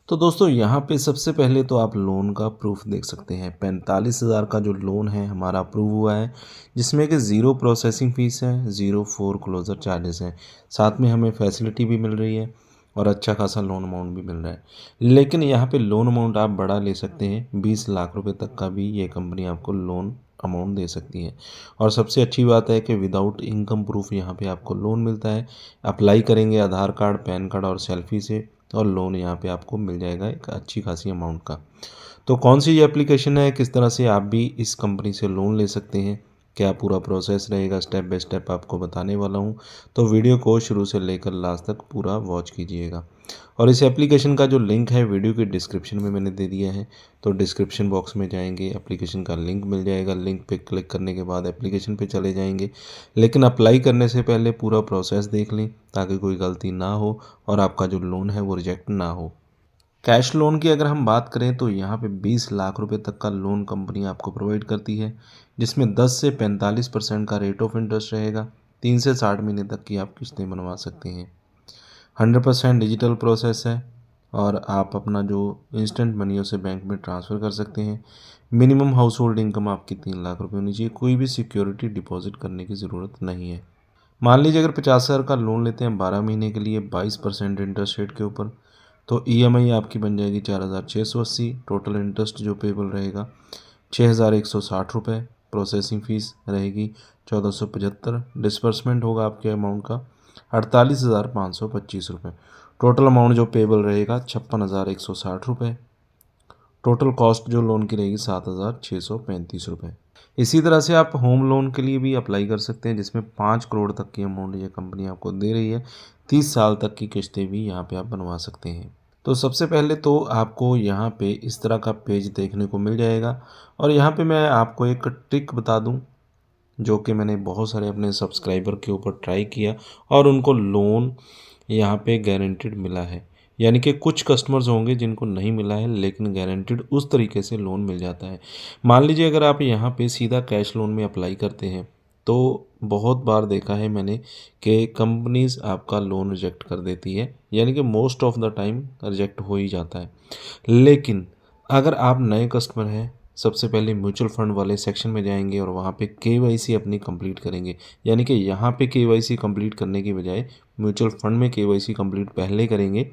तो दोस्तों यहाँ पे सबसे पहले तो आप लोन का प्रूफ देख सकते हैं। 45,000 का जो लोन है हमारा अप्रूव हुआ है, जिसमें कि ज़ीरो प्रोसेसिंग फ़ीस है, ज़ीरो फोर क्लोज़र चार्जेस हैं। साथ में हमें फैसिलिटी भी मिल रही है और अच्छा खासा लोन अमाउंट भी मिल रहा है। लेकिन यहाँ पे लोन अमाउंट आप बड़ा ले सकते हैं, 20 लाख रुपए तक का भी ये कंपनी आपको लोन अमाउंट दे सकती है। और सबसे अच्छी बात है कि विदाउट इनकम प्रूफ यहाँ पे आपको लोन मिलता है। अप्लाई करेंगे आधार कार्ड, पैन कार्ड और सेल्फी से, और लोन यहाँ पे आपको मिल जाएगा एक अच्छी खासी अमाउंट का। तो कौन सी ये एप्लीकेशन है, किस तरह से आप भी इस कंपनी से लोन ले सकते हैं, क्या पूरा प्रोसेस रहेगा, स्टेप बाय स्टेप आपको बताने वाला हूँ। तो वीडियो को शुरू से लेकर लास्ट तक पूरा वॉच कीजिएगा। और इस एप्लीकेशन का जो लिंक है वीडियो के डिस्क्रिप्शन में मैंने दे दिया है। तो डिस्क्रिप्शन बॉक्स में जाएंगे, एप्लीकेशन का लिंक मिल जाएगा। लिंक पे क्लिक करने के बाद एप्लीकेशन पे चले जाएंगे। लेकिन अप्लाई करने से पहले पूरा प्रोसेस देख लें ताकि कोई गलती ना हो और आपका जो लोन है वो रिजेक्ट ना हो। कैश लोन की अगर हम बात करें तो यहाँ पे 20 लाख रुपए तक का लोन कंपनी आपको प्रोवाइड करती है, जिसमें 10 से 45% का रेट ऑफ इंटरेस्ट रहेगा। 3 से 60 महीने तक की आप किस्तें बनवा सकते हैं। 100% डिजिटल प्रोसेस है और आप अपना जो इंस्टेंट मनी है उसे बैंक में ट्रांसफ़र कर सकते हैं। मिनिमम हाउस होल्ड इनकम आपकी 3 लाख रुपए होनी चाहिए। कोई भी सिक्योरिटी डिपॉजिट करने की ज़रूरत नहीं है। मान लीजिए अगर 50,000 का लोन लेते हैं 12 महीने के लिए 22% इंटरेस्ट रेट के ऊपर, तो ईएमआई आपकी बन जाएगी 4,680। टोटल इंटरेस्ट जो पेबल रहेगा 6,160 रुपये। प्रोसेसिंग फ़ीस रहेगी 1,475। डिसबर्समेंट होगा आपके अमाउंट का 48,525 रुपये। टोटल अमाउंट जो पेबल रहेगा 56,160 रुपये। टोटल कॉस्ट जो लोन की रहेगी 7,635 रुपये। इसी तरह से आप होम लोन के लिए भी अप्लाई कर सकते हैं, जिसमें 5 करोड़ तक की अमाउंट ये कंपनी आपको दे रही है। 30 साल तक की किस्तें भी यहाँ पे आप बनवा सकते हैं। तो सबसे पहले तो आपको यहाँ पे इस तरह का पेज देखने को मिल जाएगा। और यहाँ पे मैं आपको एक ट्रिक बता दूँ, जो कि मैंने बहुत सारे अपने सब्सक्राइबर के ऊपर ट्राई किया और उनको लोन यहाँ पे गारंटीड मिला है। यानी कि कुछ कस्टमर्स होंगे जिनको नहीं मिला है, लेकिन गारंटीड उस तरीके से लोन मिल जाता है। मान लीजिए अगर आप यहाँ पे सीधा कैश लोन में अप्लाई करते हैं तो बहुत बार देखा है मैंने कि कंपनीज आपका लोन रिजेक्ट कर देती है, यानी कि most of the time reject हो ही जाता है। लेकिन अगर आप नए कस्टमर हैं, सबसे पहले म्यूचुअल फंड वाले सेक्शन में जाएंगे और वहाँ पे केवाईसी अपनी कंप्लीट करेंगे। यानी कि यहाँ पे केवाईसी कंप्लीट करने की बजाय म्यूचुअल फंड में केवाईसी कंप्लीट पहले करेंगे,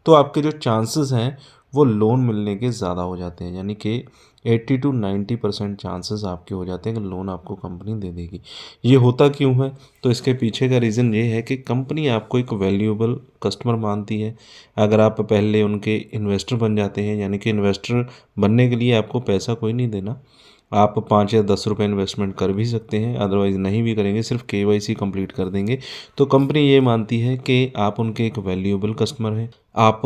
तो आपके जो चांसेस हैं वो लोन मिलने के ज़्यादा हो जाते हैं। यानी कि 80 to 90% चांसेस आपके हो जाते हैं कि लोन आपको कंपनी दे देगी। ये होता क्यों है? तो इसके पीछे का रीज़न ये है कि कंपनी आपको एक वैल्यूएबल कस्टमर मानती है। अगर आप पहले उनके इन्वेस्टर बन जाते हैं, यानी कि इन्वेस्टर बनने के लिए आपको पैसा कोई नहीं देना, आप 5 या 10 रुपये इन्वेस्टमेंट कर भी सकते हैं, अदरवाइज़ नहीं भी करेंगे, सिर्फ केवाईसी कंप्लीट कर देंगे। तो कंपनी ये मानती है कि आप उनके एक वैल्यूएबल कस्टमर हैं। आप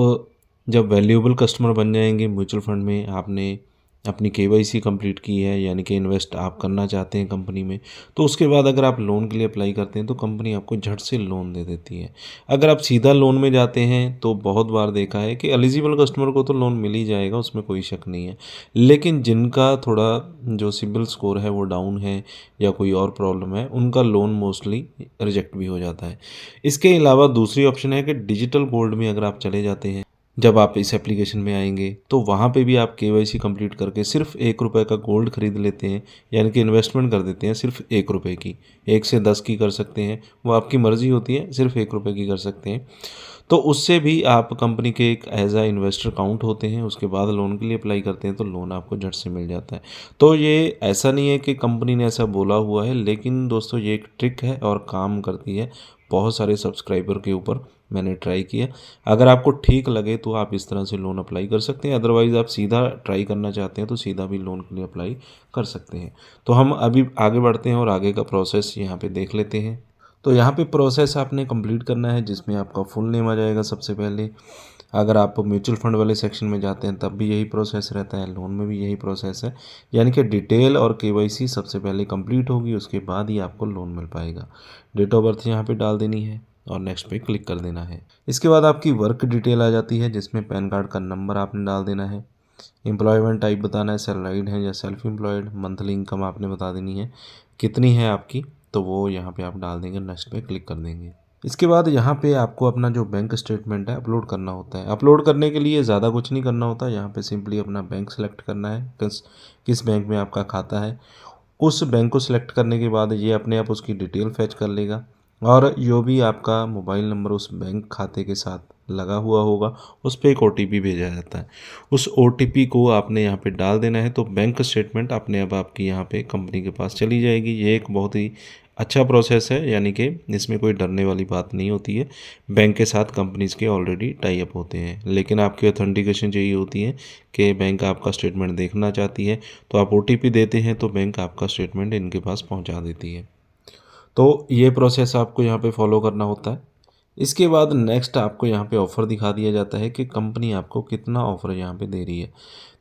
जब वैल्यूएबल कस्टमर बन जाएंगे, म्यूचुअल फंड में आपने अपनी केवाईसी कंप्लीट की है, यानी कि इन्वेस्ट आप करना चाहते हैं कंपनी में, तो उसके बाद अगर आप लोन के लिए अप्लाई करते हैं तो कंपनी आपको झट से लोन दे देती है। अगर आप सीधा लोन में जाते हैं तो बहुत बार देखा है कि एलिजिबल कस्टमर को तो लोन मिल ही जाएगा, उसमें कोई शक नहीं है। लेकिन जिनका थोड़ा जो सिबिल स्कोर है वो डाउन है या कोई और प्रॉब्लम है, उनका लोन मोस्टली रिजेक्ट भी हो जाता है। इसके अलावा दूसरी ऑप्शन है कि डिजिटल गोल्ड में अगर आप चले जाते हैं, जब आप इस एप्लीकेशन में आएंगे तो वहाँ पे भी आप केवाईसी कंप्लीट करके सिर्फ 1 रुपये का गोल्ड खरीद लेते हैं, यानी कि इन्वेस्टमेंट कर देते हैं सिर्फ 1 रुपये की। 1 से 10 की कर सकते हैं, वो आपकी मर्ज़ी होती है, सिर्फ 1 रुपये की कर सकते हैं। तो उससे भी आप कंपनी के एक एज आ इन्वेस्टर काउंट होते हैं। उसके बाद लोन के लिए अप्लाई करते हैं तो लोन आपको झट से मिल जाता है। तो ये ऐसा नहीं है कि कंपनी ने ऐसा बोला हुआ है, लेकिन दोस्तों ये एक ट्रिक है और काम करती है। बहुत सारे सब्सक्राइबर के ऊपर मैंने ट्राई किया। अगर आपको ठीक लगे तो आप इस तरह से लोन अप्लाई कर सकते हैं, अदरवाइज़ आप सीधा ट्राई करना चाहते हैं तो सीधा भी लोन के लिए अप्लाई कर सकते हैं। तो हम अभी आगे बढ़ते हैं और आगे का प्रोसेस यहाँ पे देख लेते हैं। तो यहाँ पे प्रोसेस आपने कंप्लीट करना है, जिसमें आपका फुल नेम आ जाएगा सबसे पहले। अगर आप म्यूचुअल फंड वाले सेक्शन में जाते हैं तब भी यही प्रोसेस रहता है, लोन में भी यही प्रोसेस है। यानी कि डिटेल और केवाईसी सबसे पहले कंप्लीट होगी, उसके बाद ही आपको लोन मिल पाएगा। डेट ऑफ बर्थ यहाँ पे डाल देनी है और नेक्स्ट पे क्लिक कर देना है। इसके बाद आपकी वर्क डिटेल आ जाती है, जिसमें पैन कार्ड का नंबर आपने डाल देना है। एम्प्लॉयमेंट टाइप बताना है, सैलरीड है या सेल्फ एम्प्लॉयड। मंथली इनकम आपने बता देनी है कितनी है आपकी, तो वो यहाँ पे आप डाल देंगे, नेक्स्ट पे क्लिक कर देंगे। इसके बाद यहाँ पे आपको अपना जो बैंक स्टेटमेंट है अपलोड करना होता है। अपलोड करने के लिए ज़्यादा कुछ नहीं करना होता, यहाँ पे सिंपली अपना बैंक सेलेक्ट करना है, किस बैंक में आपका खाता है। उस बैंक को सिलेक्ट करने के बाद ये अपने आप उसकी डिटेल फैच कर लेगा और जो भी आपका मोबाइल नंबर उस बैंक खाते के साथ लगा हुआ होगा उस पर एक OTP भेजा जाता है। उस OTP को आपने यहाँ पे डाल देना है, तो बैंक स्टेटमेंट अपने आप आपकी यहाँ पे कंपनी के पास चली जाएगी। ये एक बहुत ही अच्छा प्रोसेस है, यानी कि इसमें कोई डरने वाली बात नहीं होती है। बैंक के साथ कंपनीज़ के ऑलरेडी टाई अप होते हैं, लेकिन आपकी ऑथेंटिकेशन चाहिए होती है कि बैंक आपका स्टेटमेंट देखना चाहती है, तो आप OTP देते हैं तो बैंक आपका स्टेटमेंट इनके पास पहुंचा देती है। तो ये प्रोसेस आपको यहाँ पे फॉलो करना होता है। इसके बाद नेक्स्ट आपको यहाँ पे ऑफ़र दिखा दिया जाता है कि कंपनी आपको कितना ऑफ़र यहाँ पे दे रही है।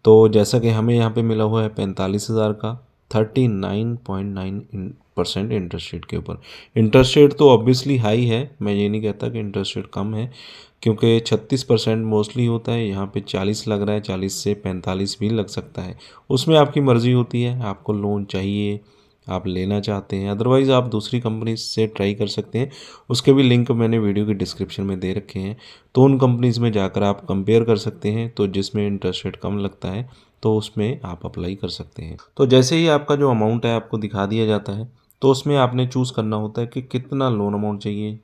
तो जैसा कि हमें यहाँ पे मिला हुआ है 45,000 का 39.9% इंटरेस्ट रेट के ऊपर। इंटरेस्ट रेट तो ऑब्वियसली हाई है, मैं ये नहीं कहता कि इंटरेस्ट रेट कम है, क्योंकि 36% मोस्टली होता है। यहाँ पे 40 लग रहा है, 40 से 45 भी लग सकता है। उसमें आपकी मर्ज़ी होती है, आपको लोन चाहिए, आप लेना चाहते हैं, अदरवाइज़ आप दूसरी कंपनी से ट्राई कर सकते हैं। उसके भी लिंक मैंने वीडियो की डिस्क्रिप्शन में दे रखे हैं, तो उन कंपनीज़ में जाकर आप कंपेयर कर सकते हैं। तो जिसमें इंटरेस्ट रेट कम लगता है तो उसमें आप अप्लाई कर सकते हैं। तो जैसे ही आपका जो अमाउंट है आपको दिखा दिया जाता है, तो उसमें आपने चूज़ करना होता है कि कितना लोन अमाउंट चाहिए।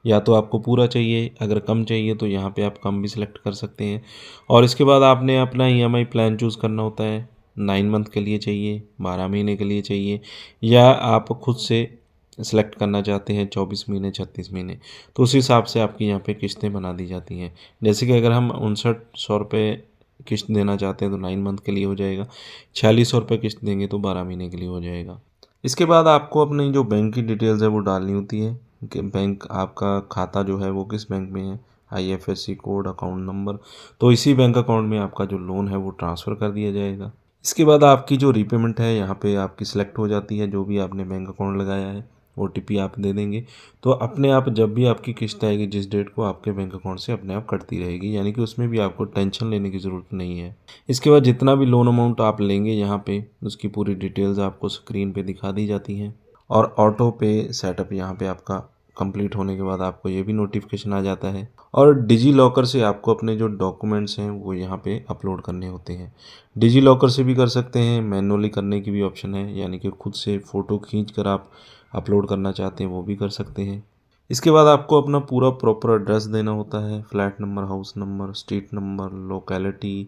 या तो आपको पूरा चाहिए, अगर कम चाहिए तो यहाँ पे आप कम भी सिलेक्ट कर सकते हैं। और इसके बाद आपने अपना EMI प्लान चूज़ करना होता है, 9 मंथ के लिए चाहिए, 12 महीने के लिए चाहिए, या आप खुद से सेलेक्ट करना चाहते हैं 24 महीने, 36 महीने, तो उस हिसाब से आपकी यहाँ पे किस्तें बना दी जाती हैं। जैसे कि अगर हम 5900 रुपये किस्त देना चाहते हैं तो 9 मंथ के लिए हो जाएगा, 4600 रुपये किस्त देंगे तो 12 महीने के लिए हो जाएगा। इसके बाद आपको अपनी जो बैंक की डिटेल्स है वो डालनी होती है कि बैंक आपका खाता जो है वो किस बैंक में है, IFSC कोड, अकाउंट नंबर, तो इसी बैंक अकाउंट में आपका जो लोन है वो ट्रांसफ़र कर दिया जाएगा। इसके बाद आपकी जो रीपेमेंट है यहाँ पे आपकी सिलेक्ट हो जाती है, जो भी आपने बैंक अकाउंट लगाया है OTP आप दे देंगे, तो अपने आप जब भी आपकी किस्त आएगी जिस डेट को, आपके बैंक अकाउंट से अपने आप कटती रहेगी, यानी कि उसमें भी आपको टेंशन लेने की ज़रूरत नहीं है। इसके बाद जितना भी लोन अमाउंट आप लेंगे यहाँ पे उसकी पूरी डिटेल्स आपको स्क्रीन पे दिखा दी जाती हैं, और ऑटो पे सेटअप यहाँ पे आपका कंप्लीट होने के बाद आपको ये भी नोटिफिकेशन आ जाता है। और डिजी लॉकर से आपको अपने जो डॉक्यूमेंट्स हैं वो यहाँ पे अपलोड करने होते हैं। डिजी लॉकर से भी कर सकते हैं, मैनुअली करने की भी ऑप्शन है, यानी कि खुद से फ़ोटो खींच कर आप अपलोड करना चाहते हैं वो भी कर सकते हैं। इसके बाद आपको अपना पूरा प्रॉपर एड्रेस देना होता है, flat number, house number, street number, locality,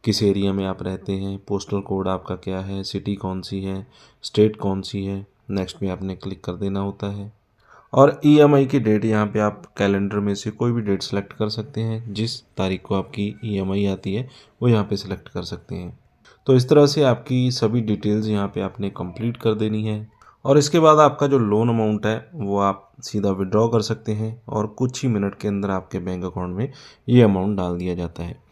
किस एरिया में आप रहते हैं, पोस्टल कोड आपका क्या है, सिटी कौन सी है, स्टेट कौन सी है, नेक्स्ट में आपने क्लिक कर देना होता है। और EMI की डेट यहाँ पे आप कैलेंडर में से कोई भी डेट सेलेक्ट कर सकते हैं, जिस तारीख को आपकी EMI आती है वो यहाँ पे सिलेक्ट कर सकते हैं। तो इस तरह से आपकी सभी डिटेल्स यहाँ पे आपने कंप्लीट कर देनी है, और इसके बाद आपका जो लोन अमाउंट है वो आप सीधा विड्रॉ कर सकते हैं, और कुछ ही मिनट के अंदर आपके बैंक अकाउंट में ये अमाउंट डाल दिया जाता है।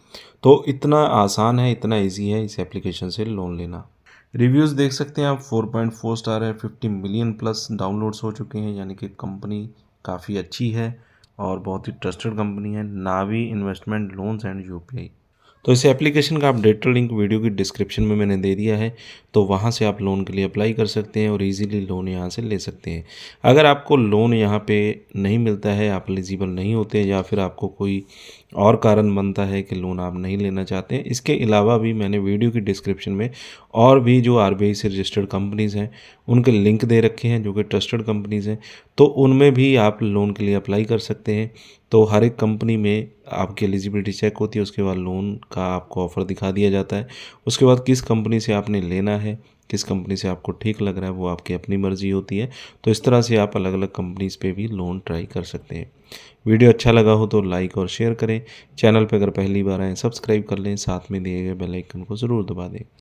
तो इतना आसान है, इतना इजी है इस एप्लीकेशन से लोन लेना। रिव्यूज़ देख सकते हैं आप, 4.4 स्टार है, 50 मिलियन प्लस डाउनलोड्स हो चुके हैं, यानी कि कंपनी काफ़ी अच्छी है और बहुत ही ट्रस्टेड कंपनी है। नावी इन्वेस्टमेंट लोन्स एंड UPI। तो इस एप्लीकेशन का अपडेटेड लिंक वीडियो की डिस्क्रिप्शन में मैंने दे दिया है, तो वहाँ से आप लोन के लिए अप्लाई कर सकते हैं और इजीली लोन यहाँ से ले सकते हैं। अगर आपको लोन यहाँ पे नहीं मिलता है, आप एलिजिबल नहीं होते, या फिर आपको कोई और कारण बनता है कि लोन आप नहीं लेना चाहते हैं, इसके अलावा भी मैंने वीडियो की डिस्क्रिप्शन में और भी जो RBI से रजिस्टर्ड कंपनीज़ हैं उनके लिंक दे रखे हैं, जो कि ट्रस्टेड कंपनीज़ हैं, तो उनमें भी आप लोन के लिए अप्लाई कर सकते हैं। तो हर एक कंपनी में आपकी एलिजिबिलिटी चेक होती है, उसके बाद लोन का आपको ऑफ़र दिखा दिया जाता है। उसके बाद किस कंपनी से आपने लेना है, किस कंपनी से आपको ठीक लग रहा है, वो आपकी अपनी मर्ज़ी होती है। तो इस तरह से आप अलग अलग कंपनीज़ पे भी लोन ट्राई कर सकते हैं। वीडियो अच्छा लगा हो तो लाइक और शेयर करें। चैनल पर अगर पहली बार आएँ सब्सक्राइब कर लें, साथ में दिए गए बेल आइकन को ज़रूर दबा दें।